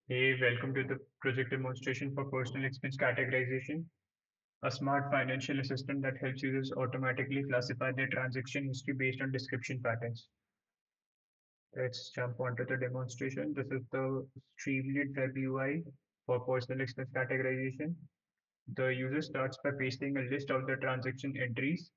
Hey, welcome to the project demonstration for personal expense categorization, a smart financial assistant that helps users automatically classify their transaction history based on description patterns. Let's jump onto the demonstration. This is the Streamlit Web UI for personal expense categorization. The user starts by pasting a list of the transaction entries.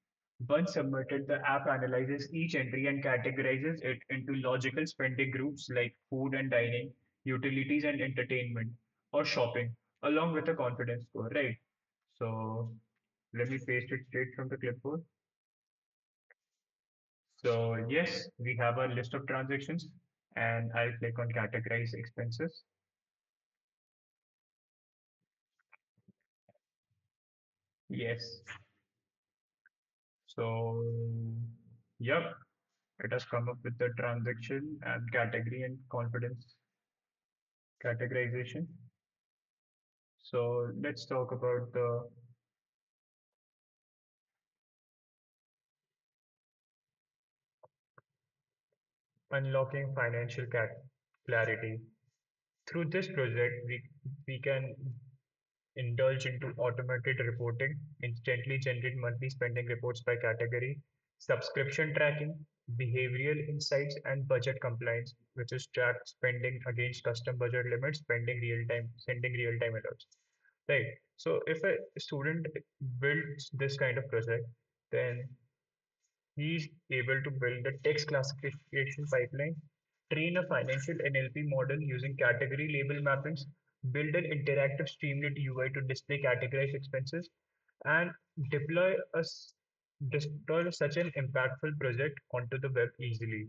Once submitted, the app analyzes each entry and categorizes it into logical spending groups like food and dining, utilities and entertainment, or shopping, along with a confidence score, right? So let me paste it straight from the clipboard. So yes, we have a list of transactions and I'll click on categorize expenses. Yes. So, yep, it has come up with the transaction and category and confidence categorization. So let's talk about the unlocking financial clarity. Through this project, we can indulge into automated reporting, instantly generate monthly spending reports by category, subscription tracking, behavioral insights, and budget compliance, which is tracked spending against custom budget limits, sending real-time alerts. Right. So if a student builds this kind of project, then he's able to build a text classification pipeline, train a financial NLP model using category label mappings, build an interactive Streamlit UI to display categorized expenses, and deploy a s- deploy such an impactful project onto the web easily.